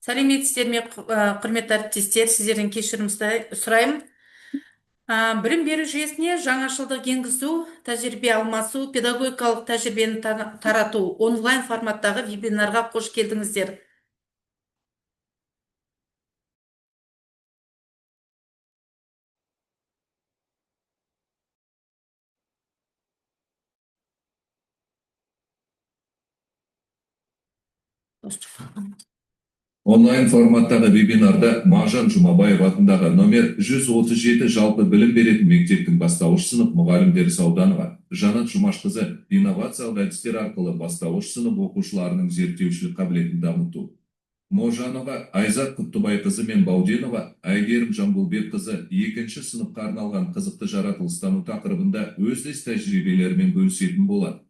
Сәлеметсіздер ме, құрметті әріптестер, сіздерден кешірім сұраймын. Білім беру жүйесіне жаңашылдық енгізу, тәжірибе алмасу, педагогикалық тәжірибені тарату онлайн форматтағы вебинарға қош келдіңіздер. Онлайн форматтағы вебинарда Мағжан Жұмабаев атындағы номер 137 жалпы білім беретін мектептің бастауыш сынып мұғалімдері Сауданова, Жанат Жұмашқызы инновациялық әдістер арқылы бастауыш сынып оқушыларының зерттеушілік қабілетін дамыту. Можанова Айзат Құттыбайқызы мен Бауденова Әйгерім Жамбылбекқызы екінші сыныпқа арналған қызықты жаратылыстану тақырыбында өз тәжірибелерімен бөлісетін болады.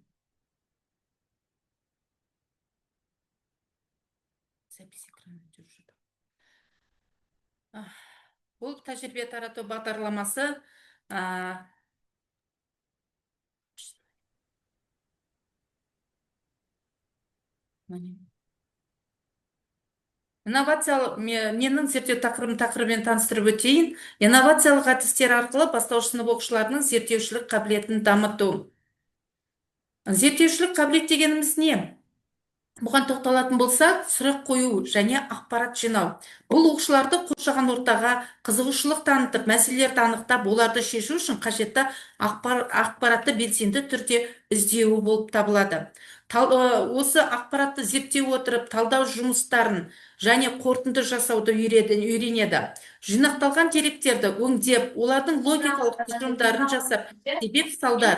Бұл тәжірибе тарату бағдарламасы инновациялық, менің зерттеу тақырыбымен таныстырып өтейін. Инновациялық әдістер арқылы бастауыш сынып оқушыларының зерттеушілік қабілетін дамыту. Зерттеушілік қабілет дегеніміз не? Бұған тоқталатын болсақ, сұрақ қою және ақпарат жинау. Бұл оқушыларды қоршаған ортаға қызығушылық танытып, мәселелерді анықтап, оларды шешу үшін қажетті ақпаратты белсенді түрде іздеуі болып табылады. Осы ақпаратты зерттей отырып, талдау жұмыстарын және қорытынды жасауды үйренеді. Жинақталған деректерді өңдеп, олардың логикалық тұжырымдарын жасап, себеп салдар,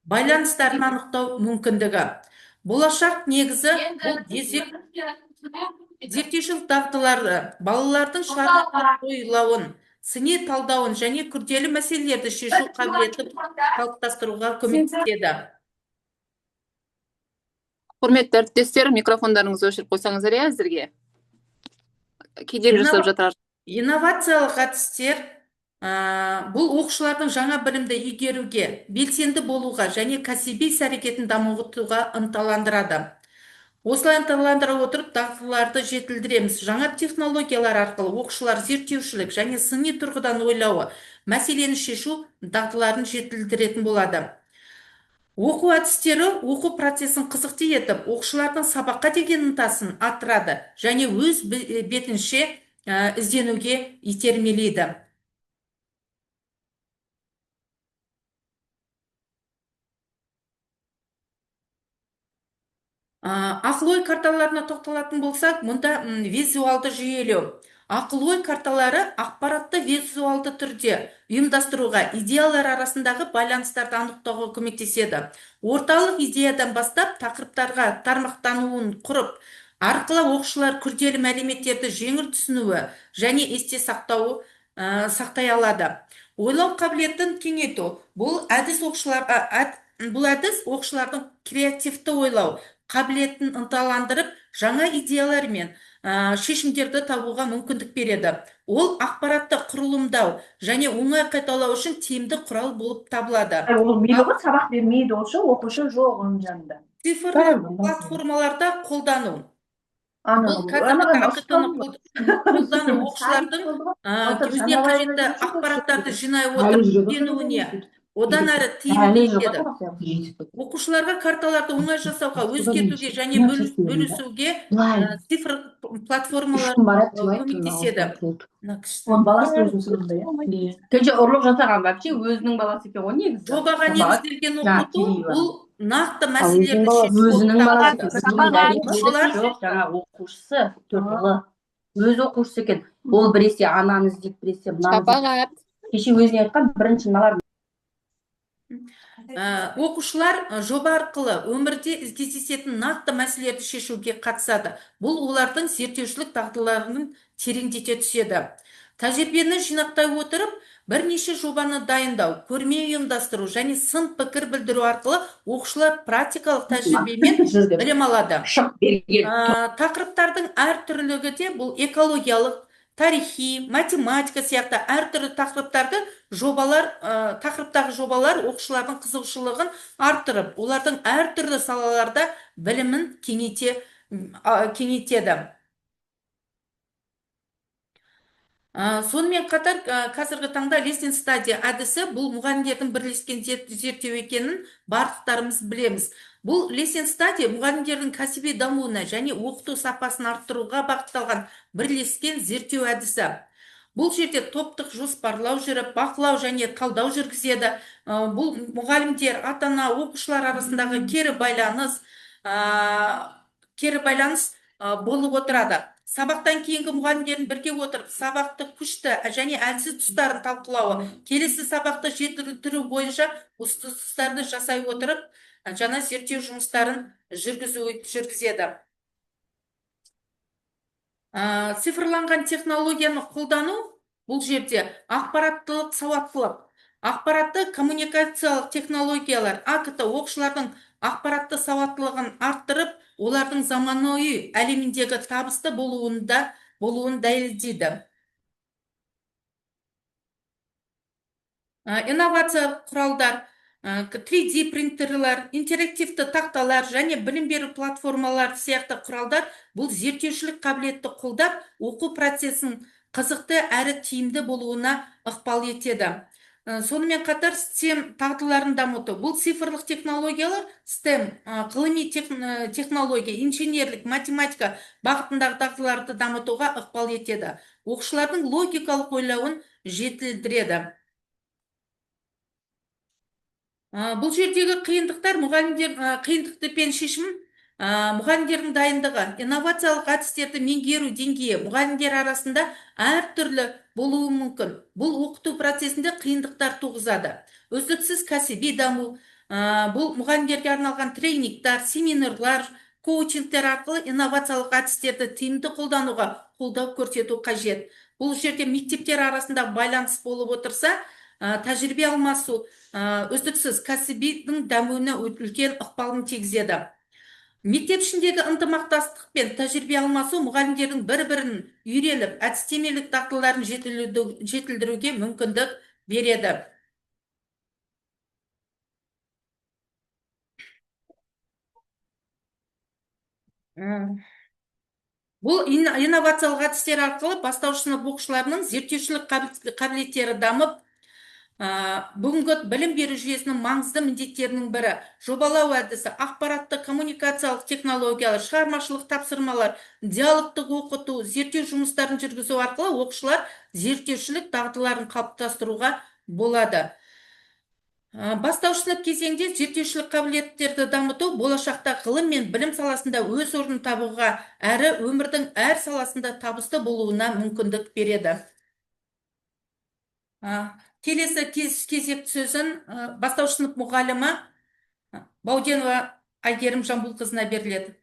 байланыстарын анықтау мүмкіндігі. Болашақ негізі бұл зерттеушілік дағдыларды, балалардың шығармашылық ойлауын, сыни талдауын және күрделі мәселелерді шешу қабілетін қалыптастыруға көмектеседі. Құрметті әріптестер, микрофондарыңызды өшіріп қойсаңыздар әзірге. Кедергі жасап жатыр. Инновациялық әдістер бұл оқушылардың жаңа білімді игеруге, белсенді болуға және кәсіби іс-әрекетін дамытуға ынталандырады. Осылай ынталандыра отырып, дағдыларды жетілдіреміз. Жаңа технологиялар арқылы оқушылар зерттеушілік және сыни тұрғыдан ойлауы, мәселені шешу дағдыларын жетілдіретін болады. Оқу әдістері оқу процесін қызықты етіп, оқушылардың сабаққа деген ынтасын арттырады және өз бетінше ізденуге итермелейді. Ақыл-ой карталарына тоқталатын болсақ, мұнда визуалды жүйелеу. Ақыл-ой карталары ақпаратты визуалды түрде ұйымдастыруға, идеялар арасындағы байланыстарды анықтауға көмектеседі. Орталық идеядан бастап тақырыптарға тармақтануын құрып, арқылы оқушылар күрделі мәліметтерді жеңіл түсінуі және есте сақтай алады. Ойлау қабілетін кеңейту. Бұл әдіс оқушылардың креативті ойлау қабілетін ынталандырып, жаңа идеялар мен шешімдерді табуға мүмкіндік береді. Ол ақпаратты құрылымдау және оңай қайталау үшін тиімді құрал болып табылады. Ол мейлі сабақ бермейді, оқушы жоқ оның жанында. Цифрлы платформаларда қолдану. Бұл қолдану оқушылардың өзіне қажетті ақпараттарды жинай отырып үйренуіне одан әрі тиімді етеді. Оқушыларға карталарды оңай жасауға, өзгертуге және бөлісуге цифр платформалар көмектеседі. Оның баласы өзінің сыныбында, иә? Кенже ұрлық жасаған вообще өзінің баласы екен ғой негізі. Жобаға негізделген оқыту бұл нақты мәселелерді өзінің баласы, жаңа оқушысы 4 жылы өз оқушысы екен. Ол біресе ананы іздеп, біресе мынаны. Кеше өзіне айтқан бірінші мыналар. Оқушылар жоба арқылы өмірде кездесетін нақты мәселелерді шешуге қатысады. Бұл олардың зерттеушілік дағдыларын тереңдете түседі. Тәжірибені жинақтай отырып, бірнеше жобаны дайындау, көрме ұйымдастыру және сын пікір білдіру арқылы оқушылар практикалық тәжірибемен білім алады. Тақырыптардың әртүрлілігі де бұл экологиялық, тарихи, математика сияқты әртүрлі тақырыптағы жобалар оқушылардың қызығушылығын арттырып, олардың әртүрлі салаларда білімін кеңейтеді. Сонымен қатар қазіргі таңда лесен стадия әдісі бұл мұғалімдердің бірлескен зерттеу екенін барлықтарымыз білеміз. Бұл лесен стадия мұғалімдердің кәсіби дамуына және оқыту сапасын арттыруға бағытталған бірлескен зерттеу әдісі. Бұл жерде топтық жоспарлау жүріп, бақылау және талдау жүргізеді. Бұл мұғалімдер, ата-ана, оқушылар арасындағы кері байланыс болып отырады. Сабақтан кейінгі мұғалімдердің бірге отырып, сабақты күшті және әлсіз тұстарын талқылауы, келесі сабақты жетілдіру бойынша ұсыныстарды жасай отырып, жаңа зерттеу жұмыстарын жүргізеді. Цифрланған технологияны қолдану бұл жерде ақпараттылық, сауаттылық, ақпаратты коммуникациялық технологиялар АКТ оқушылардың ақпаратты сауаттылығын арттырып, олардың заманауи әлеміндегі табысты болуын дәлелдейді. Инновациялық құралдар, 3D принтерлер, интерактивті тақталар және білім беру платформалар сияқты құралдар бұл зерттеушілік қабілетті қолдап, оқу процесін қызықты әрі тиімді болуына ықпал етеді. Сонымен қатар STEM дағдыларын дамыту. Бұл цифрлық технологиялар STEM, ғылыми технология, инженерлік, математика бағытындағы дағдыларды дамытуға ықпал етеді. Оқушылардың логикалық ойлауын жетілдіреді. Бұл жердегі қиындықтар, қиындықты пен шешім, мұғалімдердің дайындығы, инновациялық әдістерді меңгеру деңгейі мұғалімдер арасында әртүрлі болуы мүмкін. Бұл оқыту процесінде қиындықтар туғызады. Үздіксіз кәсіби даму, бұл мұғалімдерге арналған тренингтер, семинарлар, коучингтер арқылы инновациялық әдістерді тиімді қолдануға қолдау көрсету қажет. Бұл жерде мектептер арасында байланыс болып отырса, тәжірибе алмасу үздіксіз кәсібидің дамуына үлкен ықпалын тигізеді. Мектеп ішіндегі ынтымақтастық пен тәжірибе алмасу мұғалімдердің бір-бірін үйреніп, әдістемелік дағдыларын жетілдіруге мүмкіндік береді. Бұл инновациялық әдістер арқылы бастауыш сынып оқушыларының зерттеушілік қабілеттері дамып, бүгінгі білім беру жүйесінің маңызды міндеттерінің бірі жобалау әдісі, ақпаратты коммуникациялық технологиялар, шығармашылық тапсырмалар, диалогтық оқыту, зерттеу жұмыстарын жүргізу арқылы оқушылар зерттеушілік дағдыларын қалыптастыруға болады. Бастауыш сынып кезеңде зерттеушілік қабілеттерді дамыту болашақта ғылым мен білім саласында өз орнын табуға әрі өмірдің әр саласында табысты болуына мүмкіндік береді. Келесі кезекті сөзін бастауыш сынып мұғалімі Бауденова Айгерім Жамбулқызына беріледі.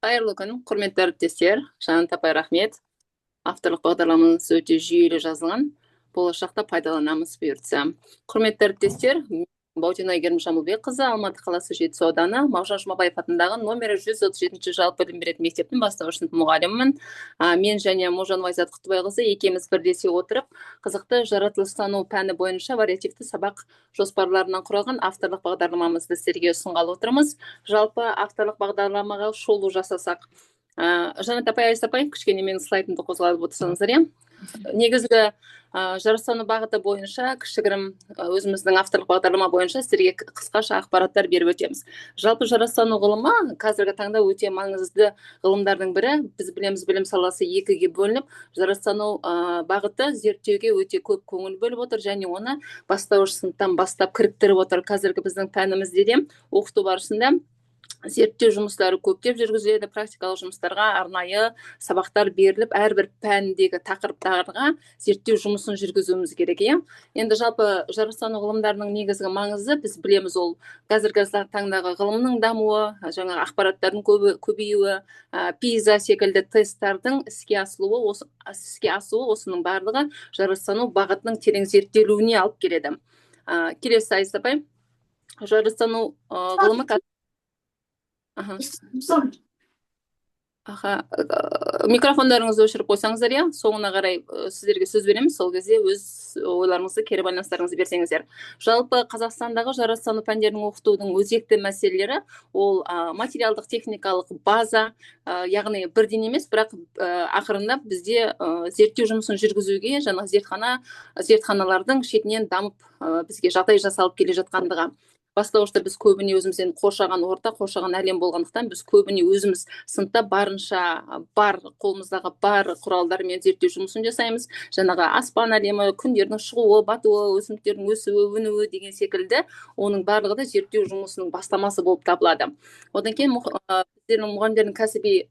Қайырлы күн, құрметті әріптестер. Жанат апай, рахмет. Авторлық бағдарламаңыз өте жүйелі жазылған. Болашақта пайдаланамыз бұйыртса. Құрметті әріптестер, Бауденова Айгерім Жамбулбекқызы, Алматы қаласы Жетісу ауданы, Мағжан Жұмабаев атындағы номері 137 жалпы білім беретін мектептің бастауыш сынып мұғалімімін. Мен және Можанова Айзат Құттыбайқызы екеуміз бірлесе отырып, қызықты жаратылыстану пәні бойынша вариативті сабақ жоспарларынан құралған авторлық бағдарламамызды сіздерге ұсынғалы отырмыз. Жалпы авторлық бағдарламаға шолу жасасақ. Жанат апай, Айзат апай, кішкене менің слайдымды қозғалып отырсаңыздар, иә? Негізгі жаратылыстану бағыты бойынша кішігірім өзіміздің авторлық бағдарлама бойынша сіздерге қысқаша ақпараттар беріп өтеміз. Жалпы жаратылыстану ғылымы қазіргі таңда өте маңызды ғылымдардың бірі. Біз білеміз, білім саласы екіге бөлініп, жаратылыстану бағыты зерттеуге өте көп көңіл бөліп отыр және оны бастауыш сыныптан бастап кіріктіріп отыр. Қазіргі біздің пәнімізде де оқыту барысында зерттеу жұмыстары көптеп жүргізіледі, практикалық жұмыстарға арнайы сабақтар беріліп, әрбір пәндегі тақырыптарға зерттеу жұмысын жүргізуіміз керек. Енді жалпы жаратылыстану ғылымдарының негізгі маңызы біз білеміз, ол қазіргі таңдағы ғылымның дамуы, жаңа ақпараттардың көбеюі, PISA секілді тесттардың іске асуы осының барлығы жаратылыстану бағытының терең зерттелуіне алып келеді. Келесі Айзат апай, жаратылыстану ғылымы Аха, микрофондарыңызды өшіріп қойсаңыздар, иә, соңына қарай сіздерге сөз береміз, сол кезде өз ойларыңызды, кері байланыстарыңызды берсеңіздер. Жалпы Қазақстандағы жаратылыстану пәндерін оқытудың өзекті мәселелері ол материалдық техникалық база, яғни бірден емес, бірақ ақырындап бізде зерттеу жұмысын жүргізуге жаңа зертханалардың шетінен дамып бізге жағдай жасалып келе жатқандығы. Бастауышта біз көбіне өзімізден қоршаған орта, қоршаған әлем болғандықтан біз көбіне өзіміз сыныпта барынша бар қолымыздағы бар құралдармен зерттеу жұмысын жасаймыз. Жаңағы аспан әлемі, күндердің шығуы, батуы, өсімдіктердің өсуі, өнуі деген секілді оның барлығы да зерттеу жұмысының бастамасы болып табылады. Одан кейін біздердің мұғалімдердің кәсіби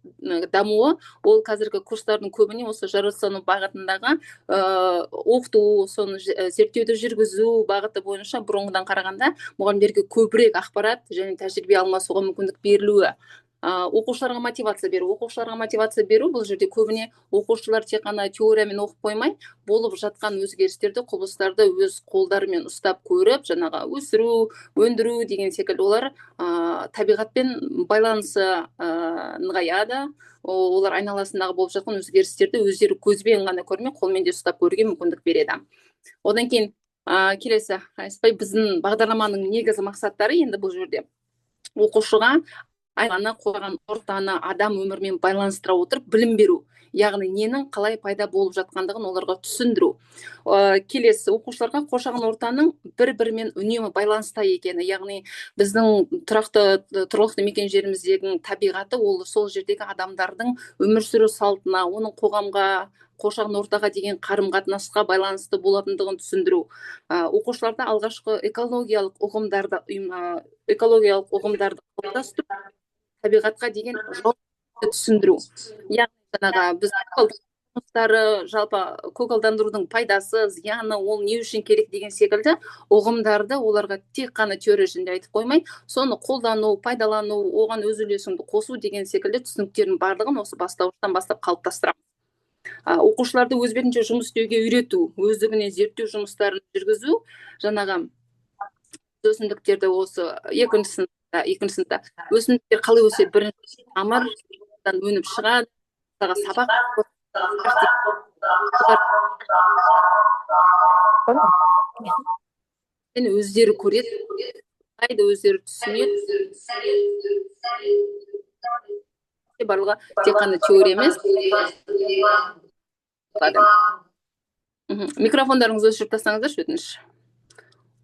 дамуы ол қазіргі курстардың көбіне осы жаратылыстану бағытындағы оқыту, соны зерттеуді жүргізу бағыты бойынша бұрынғыдан қарағанда мұғалімдерге көбірек ақпарат және тәжірибе алмасуға мүмкіндік берілуі. Оқушыларға мотивация беру бұл жерде көбіне оқушылар тек қана теориямен оқып қоймай, болып жатқан өзгерістерді, құбылыстарды өз қолдарымен ұстап көріп, жаңағы өсіру, өндіру деген секілді олар табиғатпен байланысы нығаяды. Олар айналасындағы болып жатқан өзгерістерді өздері көзбен ғана көрмей, қолмен де ұстап көруге мүмкіндік береді. Одан кейін келесі, Айсапай, біздің бағдарламаның негізгі мақсаттары енді бұл жерде оқушыға айланы, қорған ортаны, адам өмірмен байланыстыра отырып білім беру, яғни ненің қалай пайда болып жатқандығын оларға түсіндіру. Келесі, оқушыларға қоршаған ортаның бір-бірімен үнемі байланыста екені, яғни біздің тұрғылықты мекен жеріміздегі табиғаты ол сол жердегі адамдардың өмір сүру салтына, оның қоғамға, қоршаған ортаға деген қарым-қатынасқа байланысты болатындығын түсіндіру. Оқушыларда алғашқы экологиялық ұғымдарды қалыптастыру, табиғатқа деген жауапты түсіндіру. Яғни жаңағы біз жұмыстары, жалпы көгалдандырудың пайдасы, зияны, ол не үшін керек деген секілді ұғымдарды оларға тек қана теория жүзінде айтып қоймай, соны қолдану, пайдалану, оған өз үлесіңді қосу деген секілді түсініктердің барлығын осы бастауыштан бастап қалыптастырамыз. Оқушыларды өз бетінше жұмыс істеуге үйрету, өздігінен зерттеу жұмыстарын жүргізу, жаңағы өсімдіктерді осы екінші сыныпта өсімдіктер қалай өседі, бірінші тамырдан өніп шығады, сабақ өздері көреді, өздері түсінеді. Барлығы тек қана теория емес. Микрофондарыңызды өшіріп тастаңыздаршы, өтініш.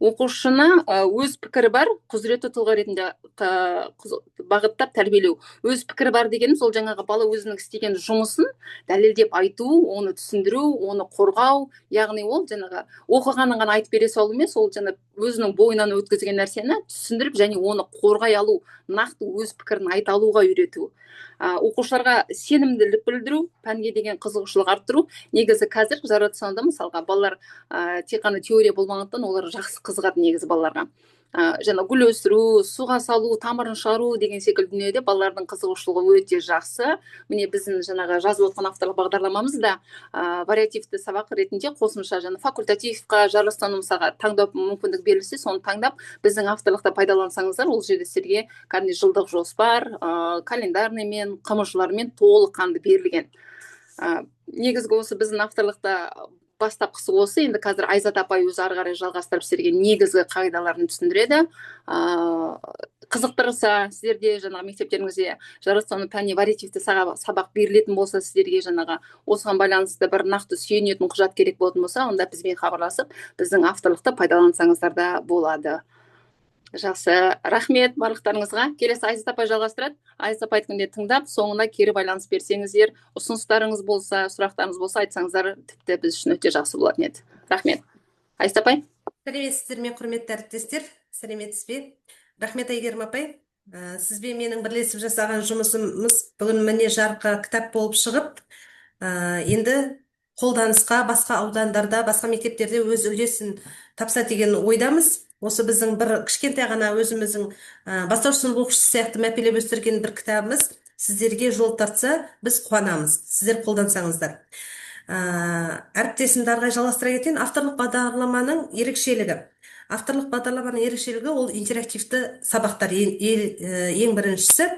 Оқушыны өз пікірі бар, құзыретті тұлға ретінде бағыттап тәрбиелеу. Өз пікірі бар дегенім сол жаңағы бала өзінің істеген жұмысын дәлелдеп айту, оны түсіндіру, оны қорғау, яғни ол жаңағы оқығанын ғана айтып бере салу емес, ол жаңа өзінің бойынан өткізген нәрсені түсіндіріп және оны қорғай алу, нақты өз пікірін айта алуға үйрету. Оқушыларға сенімділік білдіру, пәнге деген қызығушылық арттыру. Негізі қазір жаратылыстануда мысалға балалар тек қана теория болмағандықтан олар жақсы қызығады негізі балаларға. Жаңа гүл өсіру, суға салу, тамырын шығару деген секілді дүниеде балалардың қызығушылығы өте жақсы. Міне біздің жаңағы жазып отқан авторлық бағдарламамызда вариативті сабақ ретінде қосымша жаңа факультативқа, жаратылыстану таңдау мүмкіндік берілсе, соны таңдап біздің авторлықта пайдалансаңыздар, ол жерде сіздерге кәдімгі жылдық жоспар, календарныймен, қамышылармен толыққанды берілген. Негізгі осы біздің авторлықта бастапқысы осы. Енді қазір Айзат апай өзі ары қарай жалғастырып сіздерге негізгі қағидаларын түсіндіреді. Қызықтырса сіздерде жаңағы мектептеріңізде жаратылыстану пәніне вариативті сабақ берілетін болса, сіздерге жаңағы осыған байланысты бір нақты сүйенетін құжат керек болатын болса, онда бізбен хабарласып, біздің авторлықты пайдалансаңыздар да болады. Жақсы, рахмет барлықтарыңызға. Келесі Айзат апай жалғастырады. Айзат апай айтқанды тыңдап, соңына кері байланыс берсеңіздер, ұсыныстарыңыз болса, сұрақтарыңыз болса, айтсаңыздар, тіпті біз үшін өте жақсы болатын еді. Рахмет. Айзат апай. Сәлеметсіздер ме, құрметті әріптестер? Сәлеметсіз бе? Рахмет, Әйгерім апай. Сізбен менің бірлесіп жасаған жұмысымыз бүгін міне жарқы кітап болып шығып, енді қолданысқа басқа аудандарда, басқа мектептерде өз үлесін тапса деген ойдамыз. Осы біздің бір кішкентай ғана өзіміздің бастауыш сынып оқушысы сияқты мәпелеп өсірген бір кітабымыз сіздерге жол тартса, біз қуанамыз. Сіздер қолдансаңыздар. Әріптесімді ары қарай жалғастыра кетейін. Авторлық бағдарламаның ерекшелігі ол интерактивті сабақтар ең біріншісі.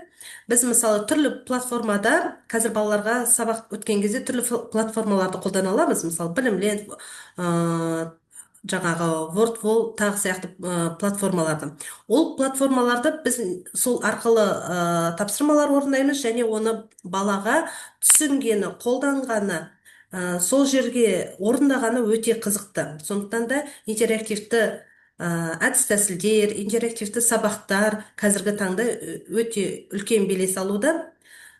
біз мысалы түрлі платформада қазір балаларға сабақ өткен кезде түрлі платформаларды қолдана аламыз. Мысалы білімлен, жаңағы WordWall тағы сияқты платформаларды. Ол платформаларды біз сол арқылы тапсырмалар орындаймыз, және оны балаға түсінгені, қолданғаны, сол жерге орындағаны өте қызықты. Сондықтан да интерактивті әдіс тәсілдер, интерактивті сабақтар қазіргі таңда өте үлкен белес алуда.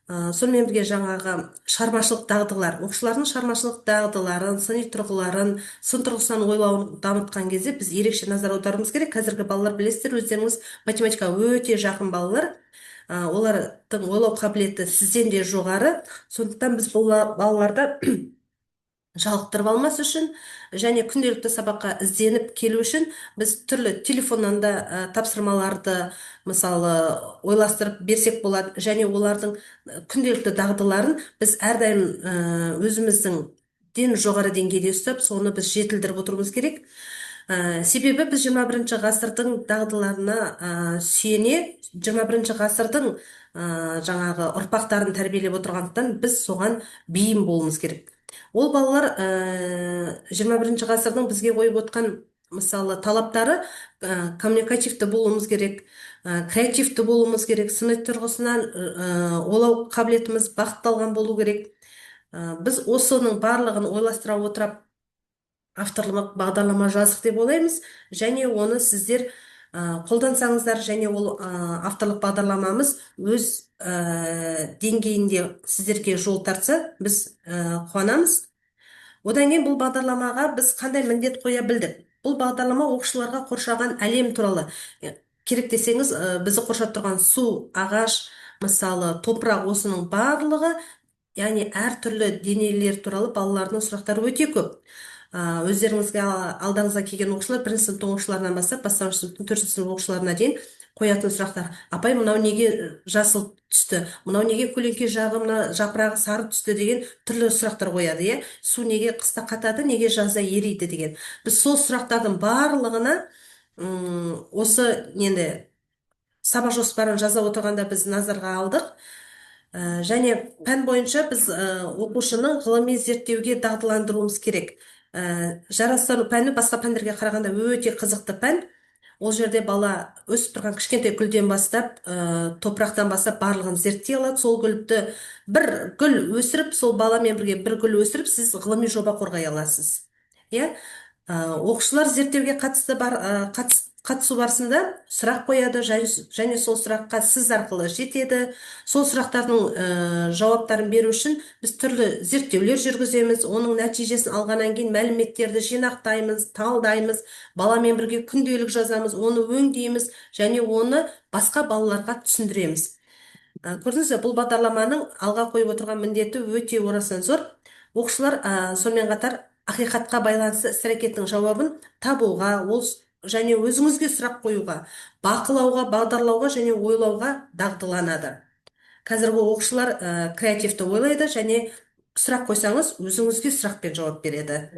Сонымен бірге жаңағы шығармашылық дағдылар, оқушылардың шығармашылық дағдыларын, сыни тұрғыларын, сын тұрғысынан ойлауын дамытқан кезде біз ерекше назар аударуымыз керек. Қазіргі балалар, білесіздер, өздеріңіз математикаға өте жақын балалар. Олардың ойлау қабілеті сізден де жоғары. Сондықтан біз бұл балаларды жалықтырып алмас үшін және күнделікті сабаққа ізденіп келу үшін біз түрлі телефоннан да тапсырмаларды мысалы ойластырып берсек болады, және олардың күнделікті дағдыларын біз әрдайым өзіміздің жоғары деңгейде ұстап, соны біз жетілдіріп отыруымыз керек. Себебі біз 21 ғасырдың дағдыларына сүйене 21 ғасырдың жаңағы ұрпақтарын тәрбиелеп отырғандықтан біз соған бейім болуымыз керек. Ол балалар 21 ғасырдың бізге қойып отқан мысалы талаптары коммуникативті болуымыз керек, креативті болуымыз керек, сыни тұрғысынан ойлау қабілетіміз бағытталған болу керек. Біз осының барлығын ойластыра отырып авторлық бағдарлама жаздық деп ойлаймыз, және оны сіздер қолдансаңыздар, және ол авторлық бағдарламамыз өз деңгейінде сіздерге жол тартса, біз қуанамыз. Одан кейін бұл бағдарламаға біз қандай міндет қоя білдік? Бұл бағдарлама оқушыларға қоршаған әлем туралы. Керек десеңіз, бізді қоршап тұрған су, ағаш, мысалы топырақ, осының барлығы, яғни әртүрлі денелер туралы балалардың сұрақтары өте көп. Өздеріңізге алдыңызға келген оқушылар, бірінші сыныптың оқушыларынан бастап, бастауыш сыныптың 4-ші сынып оқушыларына дейін қоятын сұрақтар. Апай, мынау неге жасыл түсті? Мынау неге көлеңке жағы, мына жапырағы сары түсті деген түрлі сұрақтар қояды, иә? Су неге қыста қатады, неге жазда ериді деген. Біз сол сұрақтардың барлығына осы енді сабақ жоспарын жаза отырғанда біз назарға алдық. Және пән бойынша біз оқушыны ғылыми зерттеуге дағдыландыруымыз керек. Жаратылыстану пәні басқа пәндерге қарағанда өте қызықты пән. Ол жерде бала өсіп тұрған кішкентай гүлден бастап, топырақтан бастап барлығын зерттей алады. Сол гүлді бір гүл өсіріп, сол баламен бірге бір гүл өсіріп, сіз ғылыми жоба қорғай аласыз. Иә? Оқушылар зерттеуге қатысу барысында сұрақ қояды, және сол сұраққа сіз арқылы жетеді. Сол сұрақтардың жауаптарын беру үшін біз түрлі зерттеулер жүргіземіз. Оның нәтижесін алғаннан кейін мәліметтерді жинақтаймыз, талдаймыз, баламен бірге күнделік жазамыз, оны өңдейміз, және оны басқа балаларға түсіндіреміз. Көрдіңіз бе, бұл бағдарламаның алға қойып отырған міндеті өте орасан зор. Оқушылар сонымен қатар ақиқатқа байланысты іс-әрекеттің жауабын табуға, және өзіңізге сұрақ қоюға, бақылауға, бағдарлауға және ойлауға дағдыланады. Қазіргі оқушылар креативті ойлайды, және сұрақ қойсаңыз, өзіңізге сұрақпен жауап береді.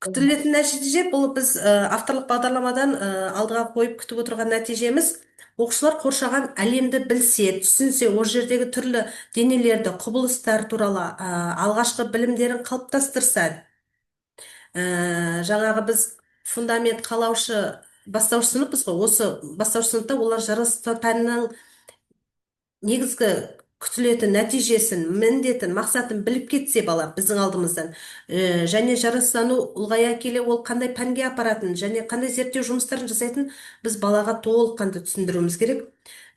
Күтілетін нәтиже бұл біз авторлық бағдарламадан алдыға қойып күтіп отырған нәтижеміз, оқушылар қоршаған әлемді білсе, түсінсе, ол жердегі түрлі денелерді, құбылыстар туралы алғашқы білімдерін қалыптастырса, жаңағы біз фундамент қалаушы бастауыш сыныппыз ғой, осы бастауыш сыныпта олар жаратылыстану пәнінің негізгі күтілетін нәтижесін, міндетін, мақсатын біліп кетсе бала біздің алдымыздан, және жаратылыстану ұлғая келе ол қандай пәнге апаратын, және қандай зерттеу жұмыстарын жасайтын біз балаға толыққанды түсіндіруіміз керек.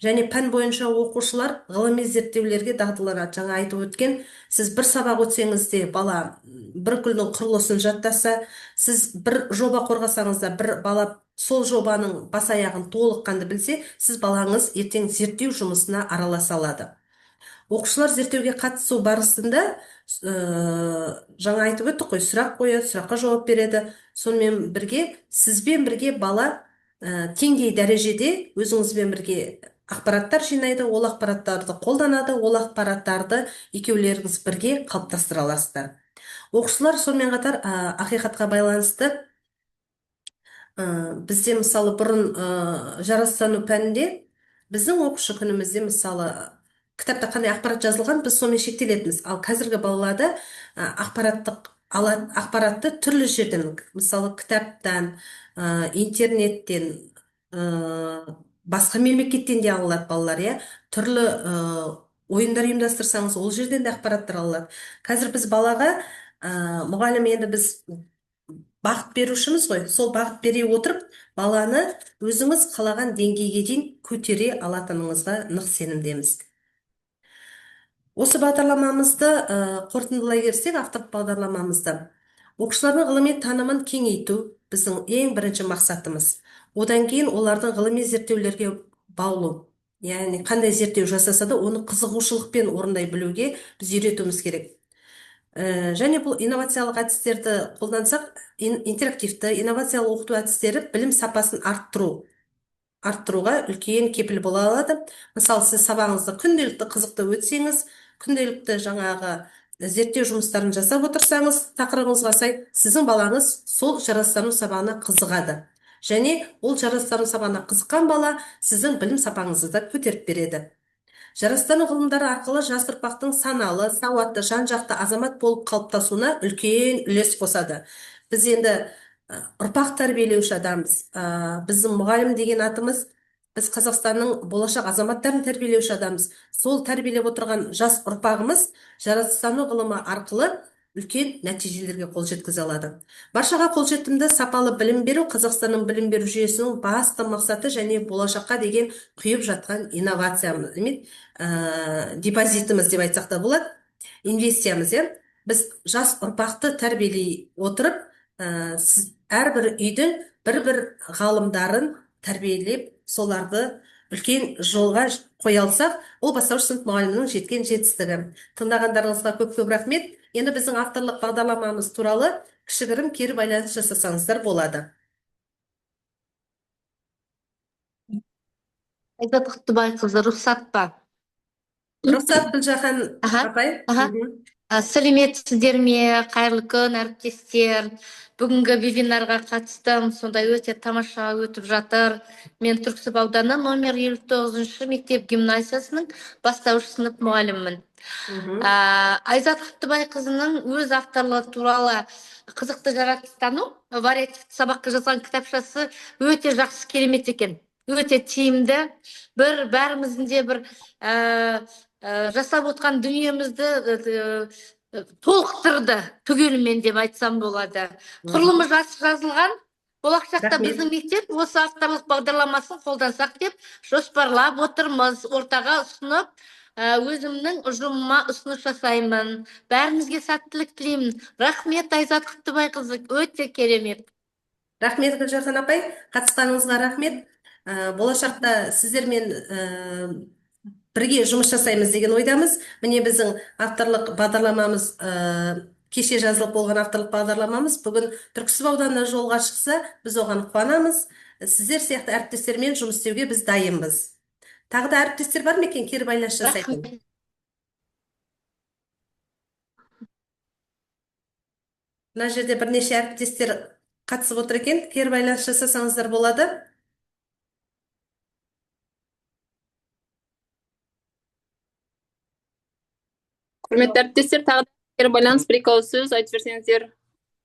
Және пән бойынша оқушылар ғылыми зерттеулерге дағдыланады. Жаңа айтып өткен, сіз бір сабақ өтсеңіз де бала бір гүлдің құрылысын жаттаса, сіз бір жоба қорғасаңыз да бір бала сол жобаның бас аяғын толыққанды білсе, сіз балаңыз ертең зерттеу жұмысына араласа алады. Оқушылар зерттеуге қатысу барысында жаңа айтып өттік қой, сұрақ қояды, сұраққа жауап береді. Сонымен бірге сізбен бірге бала теңдей дәрежеде өзіңізбен бірге ақпараттар жинайды, ол ақпараттарды қолданады, ол ақпараттарды екеулеріңіз бірге қалыптастыра аласыздар. Оқушылар сонымен қатар ақиқатқа байланысты бізде мысалы бұрын жаратылыстану пәнінде біздің оқушы күнімізде мысалы кітапта қандай ақпарат жазылған біз сонымен шектелетінбіз, ал қазіргі балаларда ақпаратты түрлі жерден, мысалы кітаптан, интернеттен, басқа мемлекеттен де алады балалар, иә. Түрлі ойындар ұйымдастырсаңыз ол жерден де ақпараттар алады. Қазір біз балаға мұғалім, енді біз бағыт берушіміз ғой, сол бағыт бере отырып баланы өзіңіз қалаған деңгейге дейін көтере алатыныңызға нық сенімдеміз. Осы бағдарламамызды қорытындылай келсек, авторлық бағдарламамызды оқушылардың ғылыми танымын кеңейту біздің ең бірінші мақсатымыз. Одан кейін олардың ғылыми зерттеулерге баулу, яғни қандай зерттеу жасаса да оны қызығушылықпен орындай білуге біз үйретуіміз керек. Және бұл инновациялық әдістерді қолдансақ, интерактивті инновациялық оқыту әдістері білім сапасын арттыруға үлкен кепіл бола алады. Мысалы, сіз сабағыңызды күнделікті қызықты өтсеңіз, күнделікті жаңағы зерттеу жұмыстарын жасап отырсаңыз, тақырыбыңызға сай, сіздің балаңыз сол жаратылыстану сабағына қызығады. Және ол жаратылыстану сабағына қызыққан бала сіздің білім сапаңызды да көтеріп береді. Жаратылыстану ғылымдары арқылы жас ұрпақтың саналы, сауатты, жан-жақты азамат болып қалыптасуына үлкен үлес қосады. Біз енді ұрпақ тәрбиелеуші адамбыз. Біздің мұғалім деген атымыз, біз Қазақстанның болашақ азаматтарын тәрбиелеуші адамбыз. Сол тәрбиелеп отырған жас ұрпағымыз жаратылыстану ғылымы арқылы үлкен нәтижелерге қол жеткізе алады. Баршаға қолжетімді сапалы білім беру Қазақстанның білім беру жүйесінің басты мақсаты және болашаққа деген құйып жатқан инновациямыз, депозитіміз деп айтсақ та болады, инвестиямыз, иә. Біз жас ұрпақты тәрбиелей отырып, әрбір үйдің бір ғалымдарын тәрбиелеп, соларды үлкен жолға қоя алсақ, ол бастауыш сынып мұғалімінің жеткен жетістігі. Тыңдағандарыңызға көп рахмет. Енді біздің авторлық бағдарламамыз туралы кішігірім кері байланыс жасасаңыздар болады. Айзат Құттыбайқызы, рұқсат па? Рұқсат, Гүлжахан апай. Сәлеметсіздер ме, қайырлы күн, әріптестер. Бүгінгі вебинарға қатыстым, сондай өте тамаша өтіп жатыр. Мен Түрксіб ауданы номер 59-шы мектеп гимназиясының бастауыш сынып мұғаліммін. Айзат Құттыбайқызының өз авторлығы туралы қызықты жаратылыстану вариативті сабаққа жазған кітапшасы өте жақсы, керемет екен. Өте тиімді, бәріміздің де бір жасап отқан дүниемізді толықтырды түгелімен деп айтсам болады. Құрылымы жазылған, болашақта біздің мектеп осы авторлық бағдарламасын қолдансақ деп жоспарлап отырмыз. Ортаға ұсынып, өзімнің ұжымыма ұсыныс жасаймын. Бәріңізге сәттілік тілеймін. Рахмет, Айзат Құттыбайқызы, өте керемет. Рахмет, Гүлжахан апай, қатысқаныңызға рахмет. Болашақта сіздермен бірге жұмыс жасаймыз деген ойдамыз. Міне біздің авторлық бағдарламамыз, кеше жазылып болған авторлық бағдарламамыз бүгін Түрксіб ауданына жолға шықса, біз оған қуанамыз. Сіздер сияқты әріптестермен жұмыс істеуге біз дайынбыз. Тағы да әріптестер бар ма екен кері байланыс жасайтын? Мына жерде бірнеше әріптестер қатысып отыр екен, кері байланыс жасасаңыздар болады. Құрметті әріптестер, тағы кері байланыс, бір-екі ауыз сөз айтып жіберсеңіздер,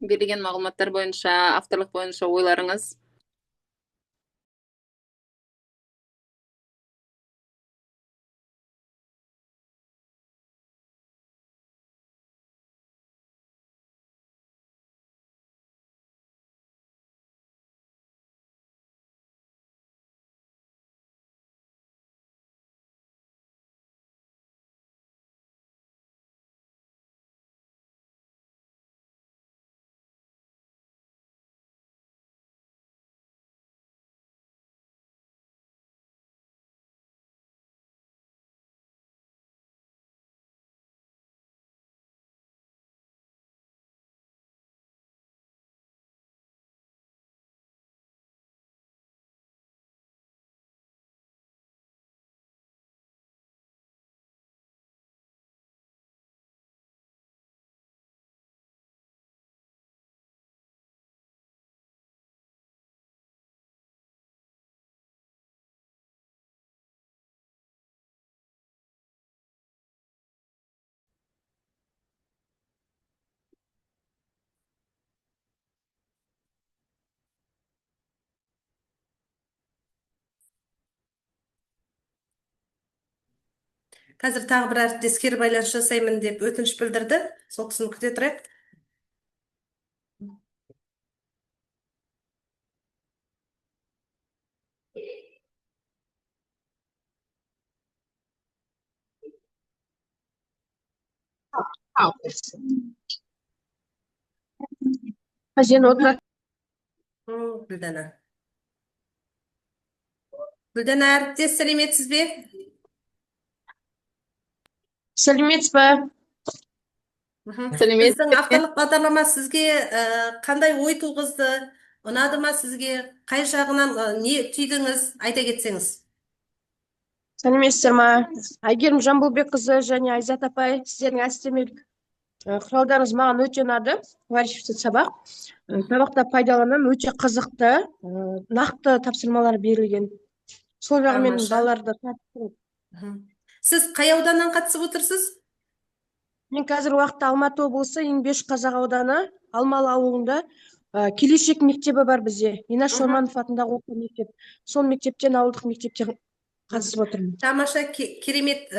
берілген мағлұматтар бойынша, авторлық бойынша ойларыңыз. Қазір тағы бір әріптес кері байланыс жасаймын деп өтініш білдірді. Сол кісіні күте тұрайық. Гүлдана. Гүлдана әріптес, сәлеметсіз бе? Сәлеметсіз бе? Сәлеметсіз Біздің бе? авторлық бағдарлама сізге қандай ой туғызды? Ұнады ма сізге? Қай жағынан не түйдіңіз? Айта кетсеңіз. Сәлеметсіздер ма? Әйгерім Жамбылбекқызы және Айзат апай, сіздердің әдістемелік құралдарыңыз маған өте ұнады. Товарищество сабақ. Сабақта пайдаланамын, өте қызықты, нақты тапсырмалар берілген. Сол жағымен Тамаша. балаларды тартып. Сіз қай ауданнан қатысып отырсыз? Мен қазір уақытта Алматы облысы Еңбеш Қазақ ауданы Алмалы ауылында келешек мектебі бар бізде. Инаш Орманов атындағы орта мектеп. Сол мектептен ауылдық мектепте қатысып отырмын. Тамаша, керемет.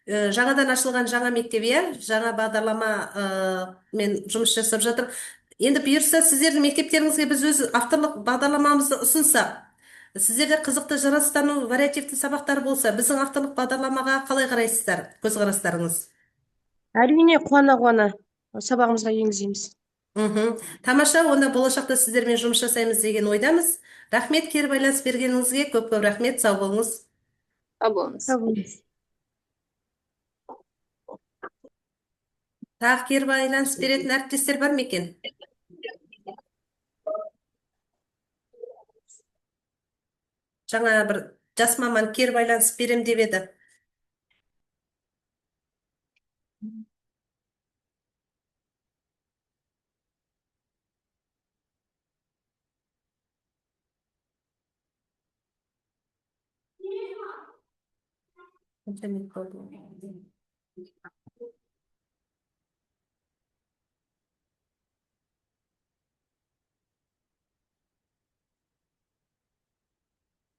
Жаңадан ашылған жаңа мектеп, иә? Жаңа бағдарлама мен жұмыс жасап жатыр. Енді бұйырса сіздердің мектептеріңізге біз өз авторлық бағдарламамызды ұсынсақ, сіздерде қызықты жаратыстану вариативті сабақтар болса, біздің авторлық бағдарламаға қалай қарайсыздар? Көзқарастарыңыз? Әрине қуана сабағымызға енгіземіз. Тамаша, онда болашақта сіздермен жұмыс жасаймыз деген ойдамыз. Рахмет, кері байланыс бергеніңізге көп рахмет. Сау болыңыз. Сау болыңыз. Сау болыңыз. Тағы кері байланыс беретін әріптестер бар ма екен? Жаңа бір жас маман кері байланыс берем деп еді.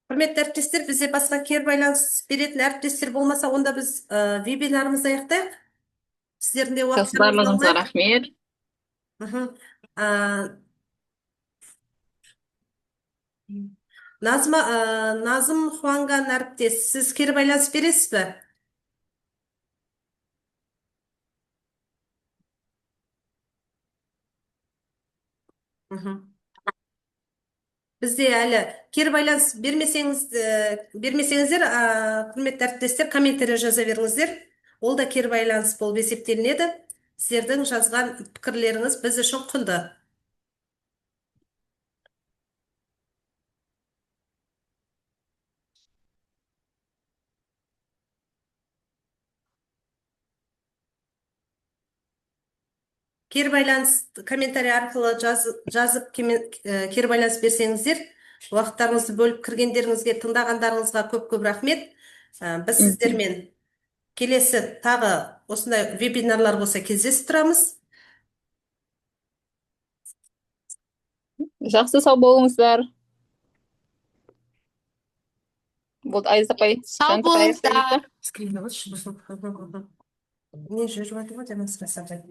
Құрметті әріптестер, бізде басқа кері байланыс беретін әріптестер болмаса, онда біз вебинарымызды аяқтайық. Сіздердің де уақыттарыңызды Жоспарларыңызға алмайық. рахмет. Назым Хуанган әріптес, сіз кері байланыс бересіз бе? Бізде әлі кері байланыс бермесеңіздер, құрметті әріптестер, комментарий жаза беріңіздер. Ол да кері байланыс болып есептелінеді. Сіздердің жазған пікірлеріңіз біз үшін құнды. Кері байланыс комментарий арқылы жазып кері байланыс берсеңіздер, уақыттарыңызды бөліп кіргендеріңізге, тыңдағандарыңызға көп рахмет. Біз сіздермен келесі тағы осындай вебинарлар болса кездесіп тұрамыз. Жақсы, сау болыңыздар. Болды, Айзат апай. Сау болыңыздар. Не жүріп жатыр ғой, демонстрация.